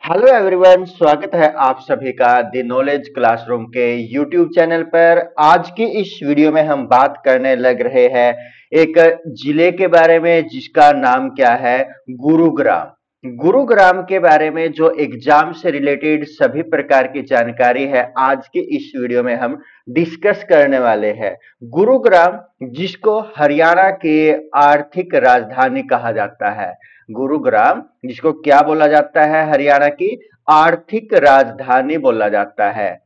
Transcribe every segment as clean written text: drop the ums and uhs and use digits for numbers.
Hello everyone, स्वागत है आप सभी का द नॉलेज क्लासरूम के यूट्यूब चैनल पर। आज की इस वीडियो में हम बात करने लग रहे हैं एक जिले के बारे में जिसका नाम क्या है, गुरुग्राम। गुरुग्राम के बारे में जो एग्जाम से रिलेटेड सभी प्रकार की जानकारी है आज की इस वीडियो में हम डिस्कस करने वाले हैं। गुरुग्राम जिसको हरियाणा की आर्थिक राजधानी कहा जाता है, गुरुग्राम जिसको क्या बोला जाता है, हरियाणा की आर्थिक राजधानी बोला जाता है।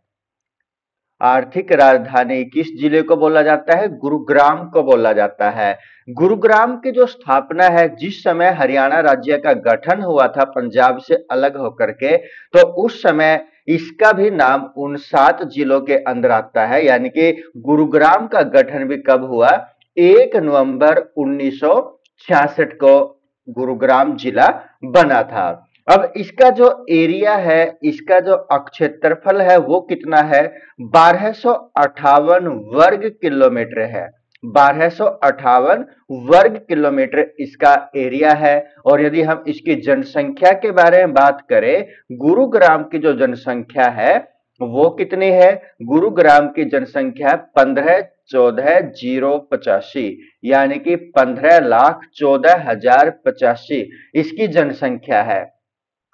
आर्थिक राजधानी किस जिले को बोला जाता है? गुरुग्राम को बोला जाता है। गुरुग्राम की जो स्थापना है, जिस समय हरियाणा राज्य का गठन हुआ था पंजाब से अलग होकर के, तो उस समय इसका भी नाम उन 7 जिलों के अंदर आता है। यानी कि गुरुग्राम का गठन भी कब हुआ? 1 नवंबर 1966 को गुरुग्राम जिला बना था। अब इसका जो एरिया है, इसका जो क्षेत्रफल है वो कितना है? 1258 वर्ग किलोमीटर है। 1258 वर्ग किलोमीटर इसका एरिया है। और यदि हम इसकी जनसंख्या के बारे में बात करें, गुरुग्राम की जो जनसंख्या है वो कितनी है? गुरुग्राम की जनसंख्या 15,14,085, यानी कि 15,14,085 इसकी जनसंख्या है।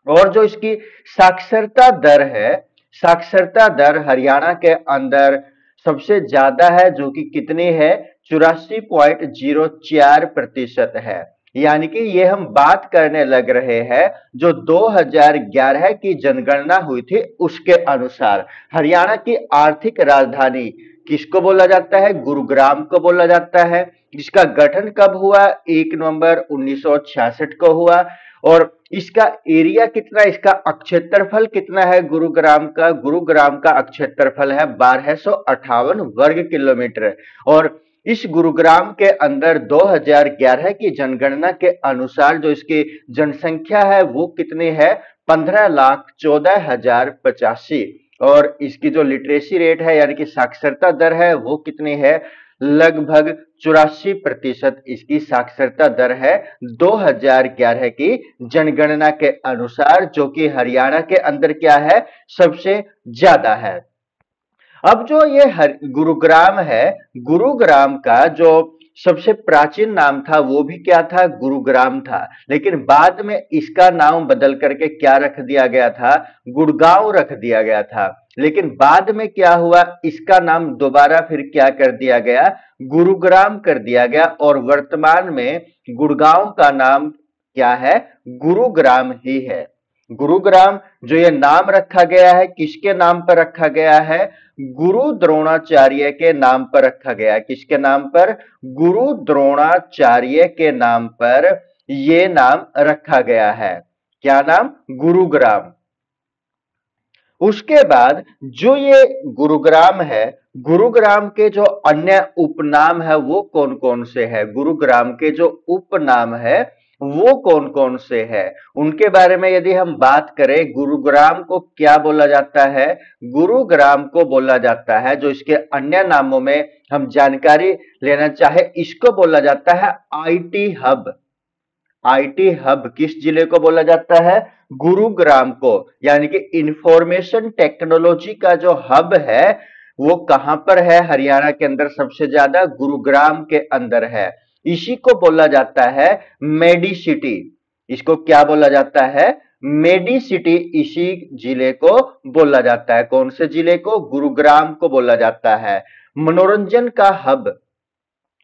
और जो इसकी साक्षरता दर है, साक्षरता दर हरियाणा के अंदर सबसे ज्यादा है, जो कि कितनी है? 84.04% है। यानी कि ये हम बात करने लग रहे हैं जो 2011 की जनगणना हुई थी उसके अनुसार हरियाणा की आर्थिक राजधानी किसको बोला जाता है? गुरुग्राम को बोला जाता है। जिसका गठन कब हुआ? 1 नवंबर 1966 को हुआ। और इसका एरिया कितना, इसका क्षेत्रफल कितना है गुरुग्राम का? गुरुग्राम का क्षेत्रफल है 1258 वर्ग किलोमीटर। और इस गुरुग्राम के अंदर 2011 की जनगणना के अनुसार जो इसकी जनसंख्या है वो कितनी है? 15,14,085। और इसकी जो लिटरेसी रेट है यानी कि साक्षरता दर है वो कितनी है? लगभग 84% इसकी साक्षरता दर है 2011 की जनगणना के अनुसार, जो कि हरियाणा के अंदर क्या है? सबसे ज्यादा है। अब जो ये गुरुग्राम है, गुरुग्राम का जो सबसे प्राचीन नाम था वो भी क्या था? गुरुग्राम था। लेकिन बाद में इसका नाम बदल करके क्या रख दिया गया था? गुड़गांव रख दिया गया था। लेकिन बाद में क्या हुआ? इसका नाम दोबारा फिर क्या कर दिया गया? गुरुग्राम कर दिया गया। और वर्तमान में गुड़गांव का नाम क्या है? गुरुग्राम ही है। गुरुग्राम जो ये नाम रखा गया है, किसके नाम पर रखा गया है? गुरु द्रोणाचार्य के नाम पर रखा गया है। किसके नाम पर? गुरु द्रोणाचार्य के नाम पर ये नाम रखा गया है। क्या नाम? गुरुग्राम। उसके बाद जो ये गुरुग्राम है, गुरुग्राम के जो अन्य उपनाम है वो कौन कौन से है? गुरुग्राम के जो उपनाम है वो कौन कौन से है, उनके बारे में यदि हम बात करें, गुरुग्राम को क्या बोला जाता है? गुरुग्राम को बोला जाता है, जो इसके अन्य नामों में हम जानकारी लेना चाहे, इसको बोला जाता है आईटी हब। आईटी हब किस जिले को बोला जाता है? गुरुग्राम को। यानी कि इंफॉर्मेशन टेक्नोलॉजी का जो हब है वो कहां पर है? हरियाणा के अंदर सबसे ज्यादा गुरुग्राम के अंदर है। इसी को बोला जाता है मेडी सिटी। इसको क्या बोला जाता है? Medi city. इसी जिले को बोला जाता है। कौन से जिले को? गुरुग्राम को बोला जाता है। मनोरंजन का हब,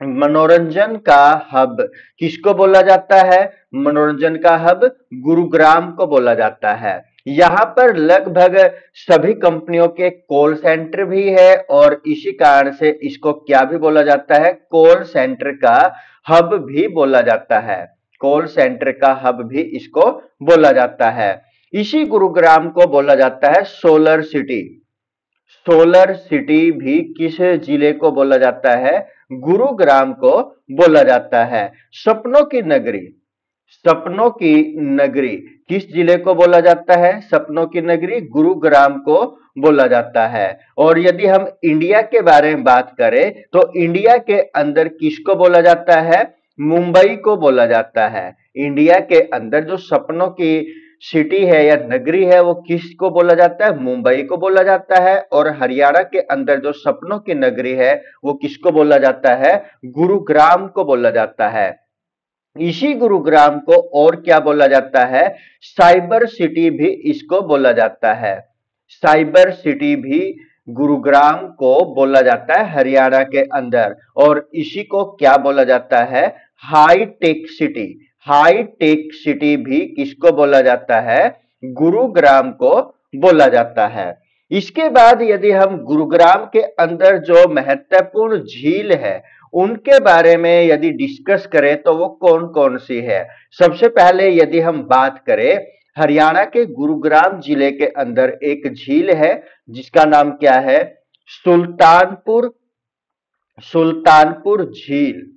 मनोरंजन का हब किसको बोला जाता है? मनोरंजन का हब गुरुग्राम को बोला जाता है। यहां पर लगभग सभी कंपनियों के कॉल सेंटर भी है और इसी कारण से इसको क्या भी बोला जाता है? कॉल सेंटर का हब भी बोला जाता है। कॉल सेंटर का हब भी इसको बोला जाता है। इसी गुरुग्राम को बोला जाता है सोलर सिटी। सोलर सिटी भी किस जिले को बोला जाता है? गुरुग्राम को बोला जाता है। सपनों की नगरी, सपनों की नगरी किस जिले को बोला जाता है? सपनों की नगरी गुरुग्राम को बोला जाता है। और यदि हम इंडिया के बारे में बात करें तो इंडिया के अंदर किसको बोला जाता है? मुंबई को बोला जाता है। इंडिया के अंदर जो सपनों की सिटी है या नगरी है वो किसको बोला जाता है? मुंबई को बोला जाता है। और हरियाणा के अंदर जो सपनों की नगरी है वो किसको बोला जाता है? गुरुग्राम को बोला जाता है। इसी गुरुग्राम को और क्या बोला जाता है? साइबर सिटी भी इसको बोला जाता है। साइबर सिटी भी गुरुग्राम को बोला जाता है हरियाणा के अंदर। और इसी को क्या बोला जाता है? High tech city. High tech city भी किसको बोला जाता है? गुरुग्राम को बोला जाता है। इसके बाद यदि हम गुरुग्राम के अंदर जो महत्वपूर्ण झील है उनके बारे में यदि डिस्कस करें तो वो कौन कौन सी है? सबसे पहले यदि हम बात करें, हरियाणा के गुरुग्राम जिले के अंदर एक झील है जिसका नाम क्या है? सुल्तानपुर सुल्तानपुर झील।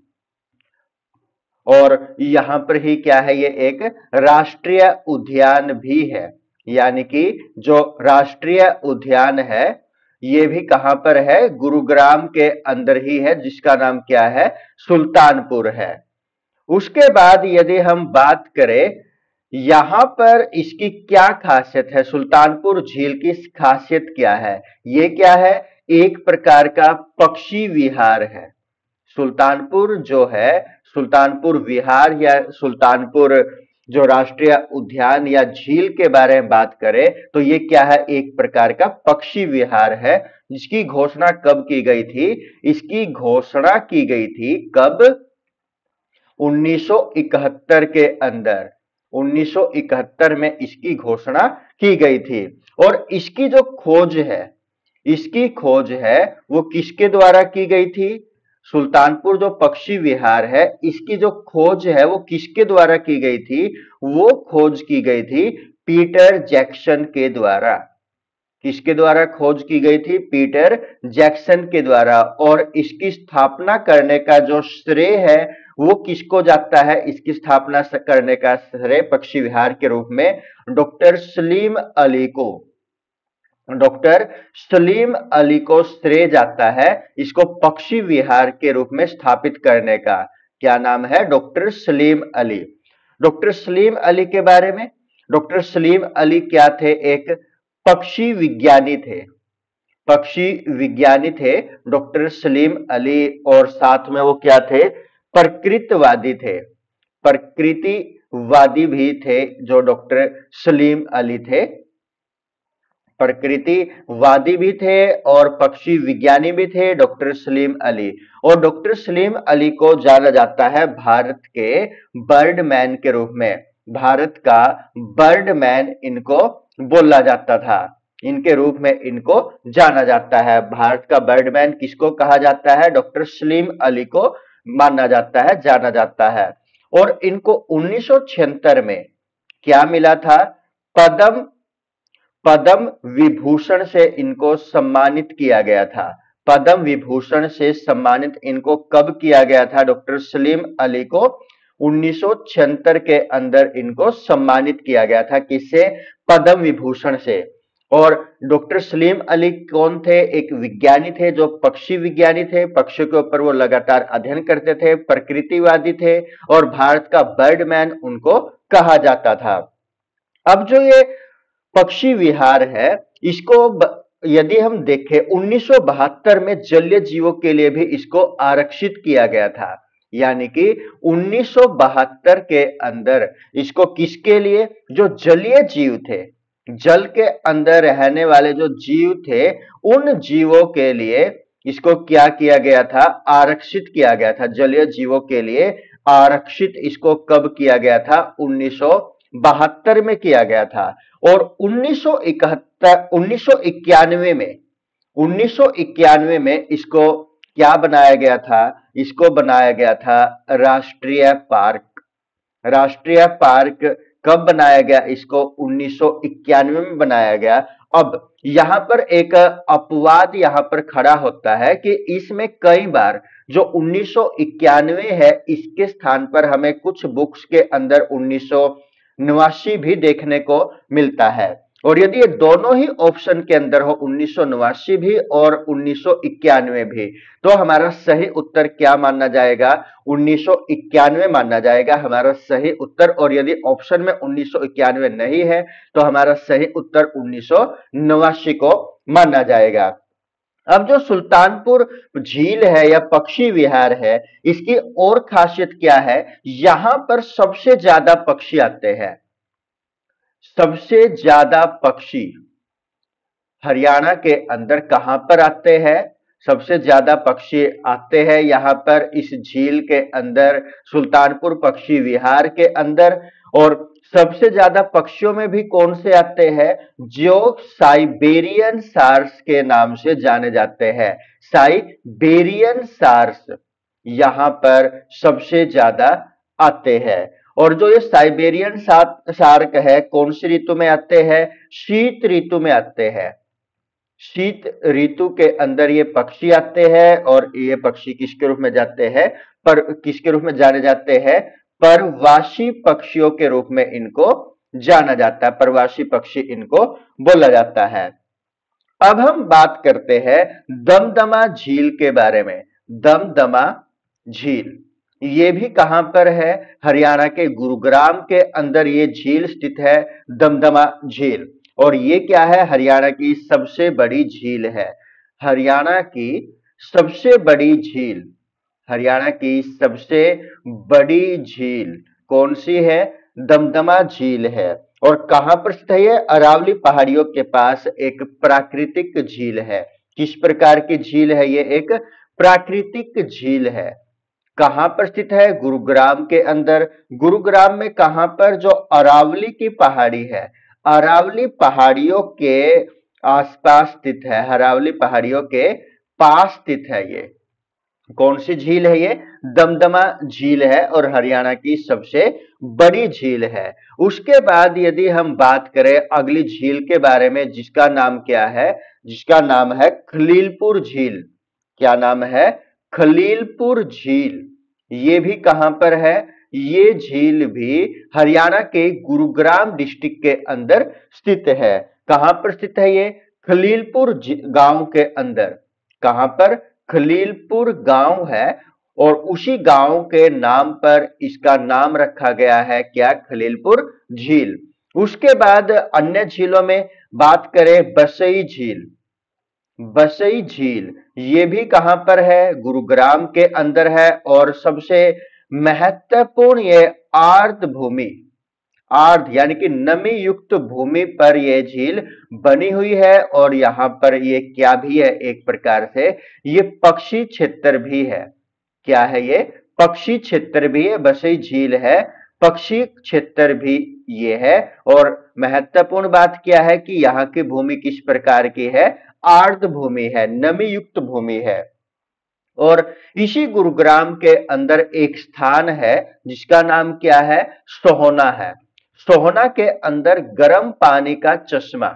और यहां पर ही क्या है, ये एक राष्ट्रीय उद्यान भी है। यानी कि जो राष्ट्रीय उद्यान है ये भी कहां पर है? गुरुग्राम के अंदर ही है, जिसका नाम क्या है? सुल्तानपुर है। उसके बाद यदि हम बात करें यहां पर इसकी क्या खासियत है, सुल्तानपुर झील की खासियत क्या है? ये क्या है? एक प्रकार का पक्षी विहार है। सुल्तानपुर जो है, सुल्तानपुर विहार या सुल्तानपुर जो राष्ट्रीय उद्यान या झील के बारे में बात करें तो ये क्या है? एक प्रकार का पक्षी विहार है। जिसकी घोषणा कब की गई थी? इसकी घोषणा की गई थी कब? 1971 के अंदर। 1971 में इसकी घोषणा की गई थी। और इसकी जो खोज है, इसकी खोज है वो किसके द्वारा की गई थी? सुल्तानपुर जो पक्षी विहार है इसकी जो खोज है वो किसके द्वारा की गई थी? वो खोज की गई थी पीटर जैक्सन के द्वारा। किसके द्वारा खोज की गई थी? पीटर जैक्सन के द्वारा। और इसकी स्थापना करने का जो श्रेय है वो किसको जाता है? इसकी स्थापना करने का श्रेय पक्षी विहार के रूप में डॉक्टर सलीम अली को, डॉक्टर सलीम अली को श्रेय जाता है इसको पक्षी विहार के रूप में स्थापित करने का। क्या नाम है? डॉक्टर सलीम अली। डॉक्टर सलीम अली के बारे में, डॉक्टर सलीम अली क्या थे? एक पक्षी विज्ञानी थे। पक्षी विज्ञानी थे डॉक्टर सलीम अली। और साथ में वो क्या थे? प्रकृतिवादी थे। प्रकृतिवादी भी थे जो डॉक्टर सलीम अली थे। प्रकृतिवादी भी थे और पक्षी विज्ञानी भी थे डॉक्टर सलीम अली। और डॉक्टर सलीम अली को जाना जाता है भारत के बर्डमैन के रूप में। भारत का बर्डमैन इनको बोला जाता था। इनके रूप में इनको जाना जाता है। भारत का बर्डमैन किसको कहा जाता है? डॉक्टर सलीम अली को माना जाता है, जाना जाता है। और इनको 1976 में क्या मिला था? पद्म पद्म विभूषण से इनको सम्मानित किया गया था। पद्म विभूषण से सम्मानित इनको कब किया गया था? डॉक्टर सलीम अली को 1976 के अंदर इनको सम्मानित किया गया था। किससे? पद्म विभूषण से। और डॉक्टर सलीम अली कौन थे? एक विज्ञानी थे जो पक्षी विज्ञानी थे। पक्षियों के ऊपर वो लगातार अध्ययन करते थे, प्रकृतिवादी थे और भारत का बर्डमैन उनको कहा जाता था। अब जो ये पक्षी विहार है इसको यदि हम देखें 1972 में जलीय जीवों के लिए भी इसको आरक्षित किया गया था। यानी कि 1972 के अंदर इसको किसके लिए? जो जलीय जीव थे, जल के अंदर रहने वाले जो जीव थे उन जीवों के लिए इसको क्या किया गया था? आरक्षित किया गया था। जलीय जीवों के लिए आरक्षित इसको कब किया गया था? 1972 में किया गया था। और 1991 में इसको क्या बनाया गया था? इसको बनाया गया था राष्ट्रीय पार्क। राष्ट्रीय पार्क कब बनाया गया? इसको 1991 में बनाया गया। अब यहां पर एक अपवाद यहां पर खड़ा होता है कि इसमें कई बार जो 1991 है इसके स्थान पर हमें कुछ बुक्स के अंदर 1989 भी देखने को मिलता है। और यदि ये दोनों ही ऑप्शन के अंदर हो, 1989 भी और 1991 भी, तो हमारा सही उत्तर क्या माना जाएगा? 1991 माना जाएगा हमारा सही उत्तर। और यदि ऑप्शन में 1991 नहीं है तो हमारा सही उत्तर 1989 को माना जाएगा। अब जो सुल्तानपुर झील है या पक्षी विहार है, इसकी और खासियत क्या है? यहां पर सबसे ज्यादा पक्षी आते हैं। सबसे ज्यादा पक्षी हरियाणा के अंदर कहां पर आते हैं? सबसे ज्यादा पक्षी आते हैं यहां पर इस झील के अंदर, सुल्तानपुर पक्षी विहार के अंदर। और सबसे ज्यादा पक्षियों में भी कौन से आते हैं? जो साइबेरियन सार्स के नाम से जाने जाते हैं। साइबेरियन सार्स यहां पर सबसे ज्यादा आते हैं। और जो ये साइबेरियन शार्क है, कौन सी ऋतु में आते हैं? शीत ऋतु में आते हैं। शीत ऋतु के अंदर ये पक्षी आते हैं। और ये पक्षी किसके रूप में जाते हैं? पर किसके रूप में जाने जाते हैं? परवासी पक्षियों के रूप में इनको जाना जाता है। परवासी पक्षी इनको बोला जाता है। अब हम बात करते हैं दमदमा झील के बारे में। दमदमा झील ये भी कहां पर है? हरियाणा के गुरुग्राम के अंदर ये झील स्थित है, दमदमा झील। और ये क्या है? हरियाणा की सबसे बड़ी झील है। हरियाणा की सबसे बड़ी झील, हरियाणा की सबसे बड़ी झील कौन सी है? दमदमा झील है। और कहां पर स्थित है ये? अरावली पहाड़ियों के पास एक प्राकृतिक झील है। किस प्रकार की झील है ये? एक प्राकृतिक झील है। कहां पर स्थित है? गुरुग्राम के अंदर। गुरुग्राम में कहां पर? जो अरावली की पहाड़ी है, अरावली पहाड़ियों के आसपास स्थित है। अरावली पहाड़ियों के पास स्थित है ये। कौन सी झील है ये? दमदमा झील है और हरियाणा की सबसे बड़ी झील है। उसके बाद यदि हम बात करें अगली झील के बारे में, जिसका नाम क्या है? जिसका नाम है खलीलपुर झील। क्या नाम है? खलीलपुर झील। ये भी कहां पर है? ये झील भी हरियाणा के गुरुग्राम डिस्ट्रिक्ट के अंदर स्थित है। कहां पर स्थित है ये? खलीलपुर गांव के अंदर। कहां पर? खलीलपुर गांव है और उसी गांव के नाम पर इसका नाम रखा गया है। क्या? खलीलपुर झील। उसके बाद अन्य झीलों में बात करें, बसई झील। बसई झील ये भी कहां पर है? गुरुग्राम के अंदर है। और सबसे महत्वपूर्ण ये आर्द्र भूमि, आर्द्र यानी कि नमी युक्त भूमि पर यह झील बनी हुई है। और यहां पर ये क्या भी है? एक प्रकार से ये पक्षी क्षेत्र भी है। क्या है ये? पक्षी क्षेत्र भी है। बसई झील है, पक्षी क्षेत्र भी ये है। और महत्वपूर्ण बात क्या है कि यहाँ की भूमि किस प्रकार की है? आर्द्र भूमि है, नमी युक्त भूमि है। और इसी गुरुग्राम के अंदर एक स्थान है जिसका नाम क्या है? सोहना है। सोहना के अंदर गर्म पानी का चश्मा,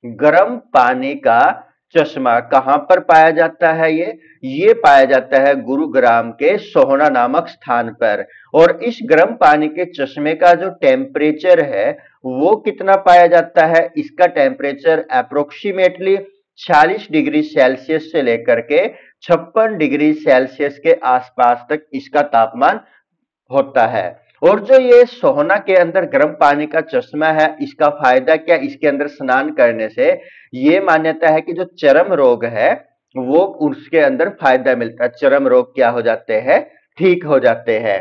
गर्म पानी का चश्मा कहां पर पाया जाता है? ये पाया जाता है गुरुग्राम के सोहना नामक स्थान पर। और इस गर्म पानी के चश्मे का जो टेम्परेचर है वो कितना पाया जाता है? इसका टेम्परेचर अप्रोक्सीमेटली 40 डिग्री सेल्सियस से लेकर के 56 डिग्री सेल्सियस के आसपास तक इसका तापमान होता है। और जो ये सोहना के अंदर गर्म पानी का चश्मा है, इसका फायदा क्या? इसके अंदर स्नान करने से ये मान्यता है कि जो चर्म रोग है वो उसके अंदर फायदा मिलता है। चर्म रोग क्या हो जाते हैं? ठीक हो जाते हैं।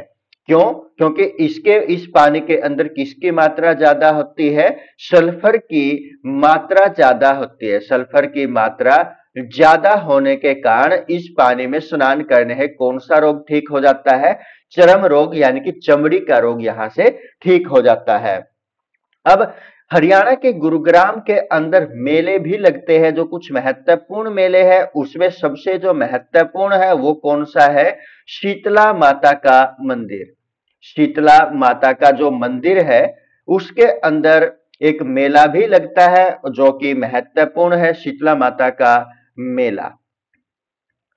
क्यों? क्योंकि इस पानी के अंदर किसकी मात्रा ज्यादा होती है? सल्फर की मात्रा ज्यादा होती है। सल्फर की मात्रा ज्यादा होने के कारण इस पानी में स्नान करने से कौन सा रोग ठीक हो जाता है? चर्म रोग यानी कि चमड़ी का रोग यहां से ठीक हो जाता है। अब हरियाणा के गुरुग्राम के अंदर मेले भी लगते हैं। जो कुछ महत्वपूर्ण मेले हैं उसमें सबसे जो महत्वपूर्ण है वो कौन सा है? शीतला माता का मंदिर। शीतला माता का जो मंदिर है उसके अंदर एक मेला भी लगता है जो कि महत्वपूर्ण है, शीतला माता का मेला।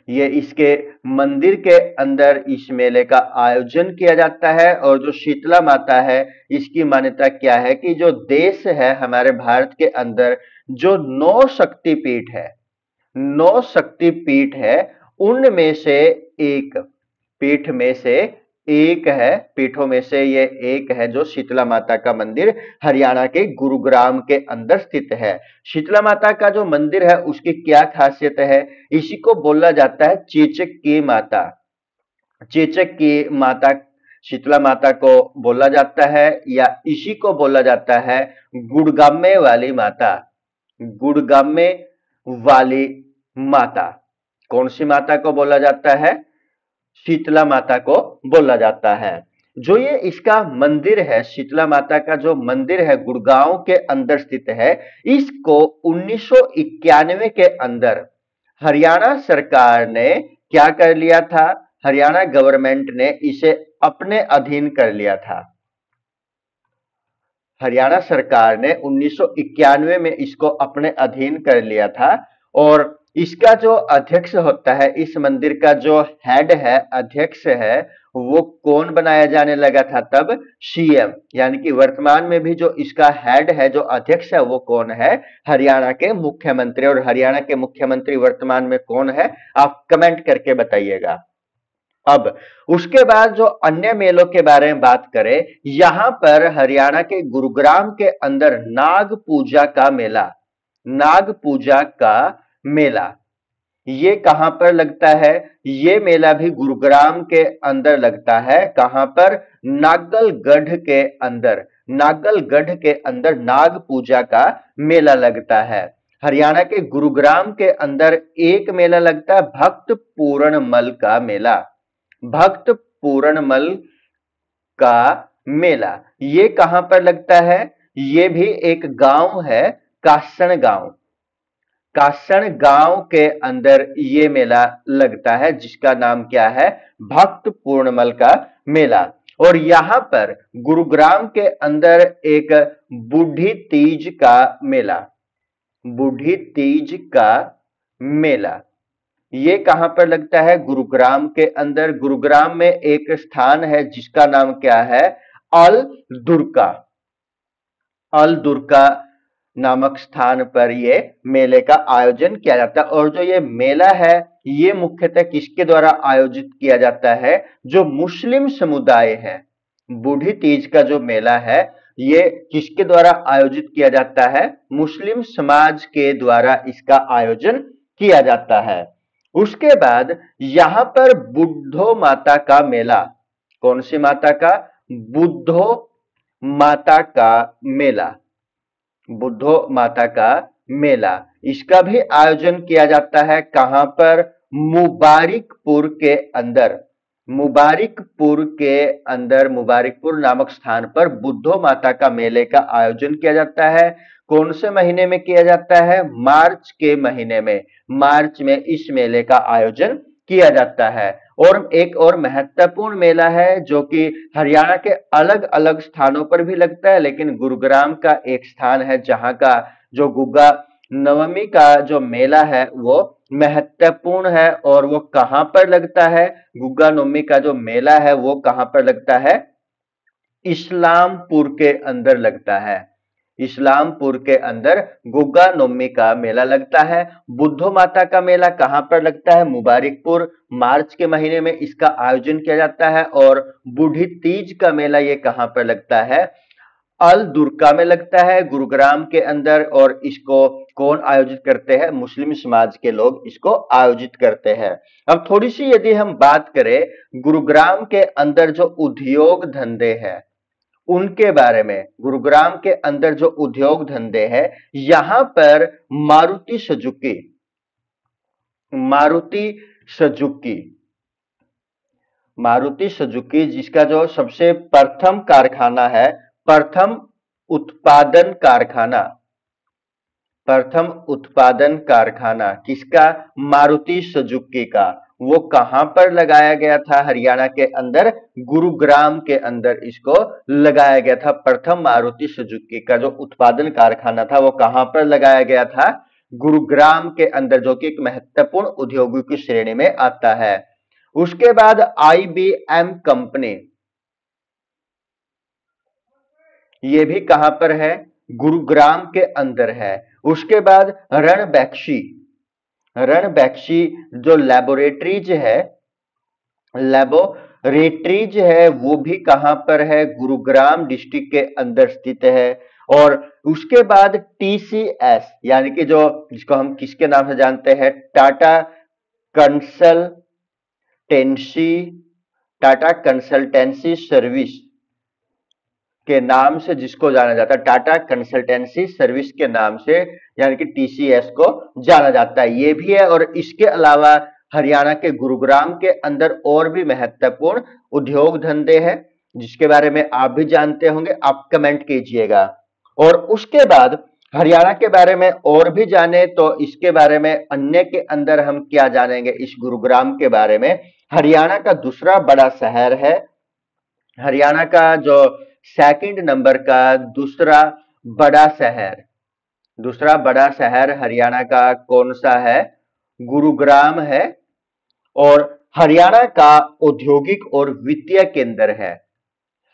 ये इसके मंदिर के अंदर इस मेले का आयोजन किया जाता है। और जो शीतला माता है, इसकी मान्यता क्या है कि जो देश है हमारे भारत के अंदर, जो 9 शक्तिपीठ है, 9 शक्तिपीठ है, उनमें से एक पीठ में से एक है, पीठों में से ये एक है जो शीतला माता का मंदिर हरियाणा के गुरुग्राम के अंदर स्थित है। शीतला माता का जो मंदिर है उसकी क्या खासियत है? इसी को बोला जाता है चेचक की माता। चेचक की माता शीतला माता को बोला जाता है, या इसी को बोला जाता है गुड़गामे वाली माता। गुड़गामे वाली माता कौन सी माता को बोला जाता है? शीतला माता को बोला जाता है। जो ये इसका मंदिर है, शीतला माता का जो मंदिर है गुड़गांव के अंदर स्थित है, इसको 1991 के अंदर हरियाणा सरकार ने क्या कर लिया था? हरियाणा गवर्नमेंट ने इसे अपने अधीन कर लिया था। हरियाणा सरकार ने 1991 में इसको अपने अधीन कर लिया था। और इसका जो अध्यक्ष होता है, इस मंदिर का जो हेड है, अध्यक्ष है, वो कौन बनाया जाने लगा था तब? सीएम। यानी कि वर्तमान में भी जो इसका हेड है, जो अध्यक्ष है, वो कौन है? हरियाणा के मुख्यमंत्री। और हरियाणा के मुख्यमंत्री वर्तमान में कौन है? आप कमेंट करके बताइएगा। अब उसके बाद जो अन्य मेलों के बारे में बात करें, यहां पर हरियाणा के गुरुग्राम के अंदर नाग पूजा का मेला, नाग पूजा का मेला, ये कहां पर लगता है? ये मेला भी गुरुग्राम के अंदर लगता है। कहां पर? नागलगढ़ के अंदर। नागलगढ़ के अंदर नाग पूजा का मेला लगता है। हरियाणा के गुरुग्राम के अंदर एक मेला लगता है भक्त पूर्णमल का मेला। भक्त पूर्णमल का मेला ये कहां पर लगता है? ये भी एक गांव है, कासण गांव। कासण गांव के अंदर ये मेला लगता है, जिसका नाम क्या है? भक्त पूर्णमल का मेला। और यहां पर गुरुग्राम के अंदर एक बूढ़ी तीज का मेला, बूढ़ी तीज का मेला, ये कहां पर लगता है? गुरुग्राम के अंदर। गुरुग्राम में एक स्थान है जिसका नाम क्या है? अल दुर्का। अल दुर्का नामक स्थान पर ये मेले का आयोजन किया जाता है। और जो ये मेला है, ये मुख्यतः किसके द्वारा आयोजित किया जाता है? जो मुस्लिम समुदाय है। बूढ़ी तीज का जो मेला है, ये किसके द्वारा आयोजित किया जाता है? मुस्लिम समाज के द्वारा इसका आयोजन किया जाता है। उसके बाद यहां पर बुद्धो माता का मेला। कौन सी माता का? बुद्धो माता का मेला। बुद्धो माता का मेला, इसका भी आयोजन किया जाता है। कहां पर? मुबारिकपुर के अंदर। मुबारिकपुर के अंदर, मुबारिकपुर नामक स्थान पर बुद्धो माता का मेले का आयोजन किया जाता है। कौन से महीने में किया जाता है? मार्च के महीने में। मार्च में इस मेले का आयोजन किया जाता है। और एक और महत्वपूर्ण मेला है जो कि हरियाणा के अलग अलग स्थानों पर भी लगता है, लेकिन गुरुग्राम का एक स्थान है जहां का जो गुग्गा नवमी का जो मेला है वो महत्वपूर्ण है। और वो कहां पर लगता है? गुग्गा नवमी का जो मेला है वो कहां पर लगता है? इस्लामपुर के अंदर लगता है। इस्लामपुर के अंदर गुग्गा नवमी का मेला लगता है। बुद्धो माता का मेला कहां पर लगता है? मुबारिकपुर। मार्च के महीने में इसका आयोजन किया जाता है। और बूढ़ी तीज का मेला ये कहां पर लगता है? अल दुर्का में लगता है, गुरुग्राम के अंदर। और इसको कौन आयोजित करते हैं? मुस्लिम समाज के लोग इसको आयोजित करते हैं। अब थोड़ी सी यदि हम बात करें गुरुग्राम के अंदर जो उद्योग धंधे हैं उनके बारे में। गुरुग्राम के अंदर जो उद्योग धंधे हैं, यहां पर Maruti Suzuki, Maruti Suzuki, Maruti Suzuki जिसका जो सबसे प्रथम कारखाना है, प्रथम उत्पादन कारखाना, प्रथम उत्पादन कारखाना किसका? मारुति सुजुकी का। वो कहां पर लगाया गया था? हरियाणा के अंदर, गुरुग्राम के अंदर इसको लगाया गया था। प्रथम मारुति सुजुकी का जो उत्पादन कारखाना था वो कहां पर लगाया गया था? गुरुग्राम के अंदर, जो कि एक महत्वपूर्ण उद्योगों की श्रेणी में आता है। उसके बाद IBM कंपनी, ये भी कहां पर है? गुरुग्राम के अंदर है। उसके बाद रणबैक्सी, रणबैक्सी जो लेबोरेटरीज है वो भी कहां पर है? गुरुग्राम डिस्ट्रिक्ट के अंदर स्थित है। और उसके बाद TCS, यानी कि जो जिसको हम किसके नाम से जानते हैं? टाटा कंसल्टेंसी सर्विस के नाम से जिसको जाना जाता है, टाटा कंसल्टेंसी सर्विस के नाम से, यानी कि TCS को जाना जाता है, ये भी है। और इसके अलावा हरियाणा के गुरुग्राम के अंदर और भी महत्वपूर्ण उद्योग धंधे हैं, जिसके बारे में आप भी जानते होंगे, आप कमेंट कीजिएगा। और उसके बाद हरियाणा के बारे में और भी जाने तो इसके बारे में अन्य के अंदर हम क्या जानेंगे? इस गुरुग्राम के बारे में, हरियाणा का दूसरा बड़ा शहर है, हरियाणा का जो सेकंड नंबर का दूसरा बड़ा शहर हरियाणा का कौन सा है? गुरुग्राम है। और हरियाणा का औद्योगिक और वित्तीय केंद्र है।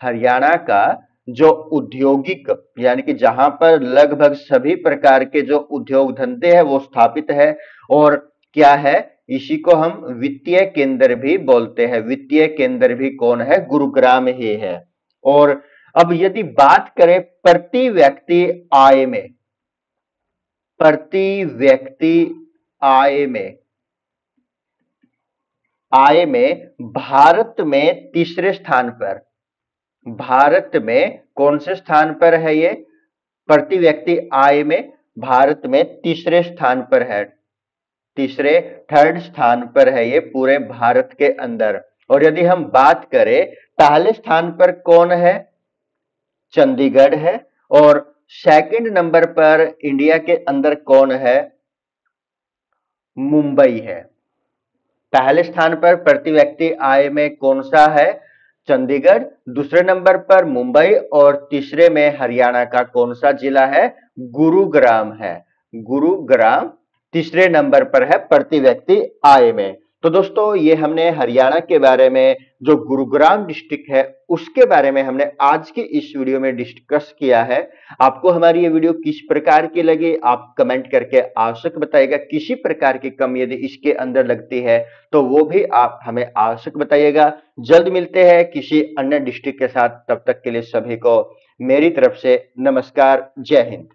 हरियाणा का जो औद्योगिक, यानी कि जहां पर लगभग सभी प्रकार के जो उद्योग धंधे हैं वो स्थापित है। और क्या है? इसी को हम वित्तीय केंद्र भी बोलते हैं। वित्तीय केंद्र भी कौन है? गुरुग्राम ही है। और अब यदि बात करें प्रति व्यक्ति आय में, प्रति व्यक्ति आय में, भारत में तीसरे स्थान पर, भारत में कौन से स्थान पर है ये? प्रति व्यक्ति आय में भारत में तीसरे स्थान पर है, थर्ड स्थान पर है ये पूरे भारत के अंदर। और यदि हम बात करें पहले स्थान पर कौन है? चंडीगढ़ है। और सेकंड नंबर पर इंडिया के अंदर कौन है? मुंबई है। पहले स्थान पर प्रति व्यक्ति आय में कौन सा है? चंडीगढ़। दूसरे नंबर पर मुंबई। और तीसरे में हरियाणा का कौन सा जिला है? गुरुग्राम है। गुरुग्राम तीसरे नंबर पर है प्रति व्यक्ति आय में। तो दोस्तों, ये हमने हरियाणा के बारे में, जो गुरुग्राम डिस्ट्रिक्ट है उसके बारे में हमने आज की इस वीडियो में डिस्कस किया है। आपको हमारी ये वीडियो किस प्रकार की लगी आप कमेंट करके आवश्यक बताइएगा। किसी प्रकार की कमी यदि इसके अंदर लगती है तो वो भी आप हमें आवश्यक बताइएगा। जल्द मिलते हैं किसी अन्य डिस्ट्रिक्ट के साथ, तब तक के लिए सभी को मेरी तरफ से नमस्कार। जय हिंद।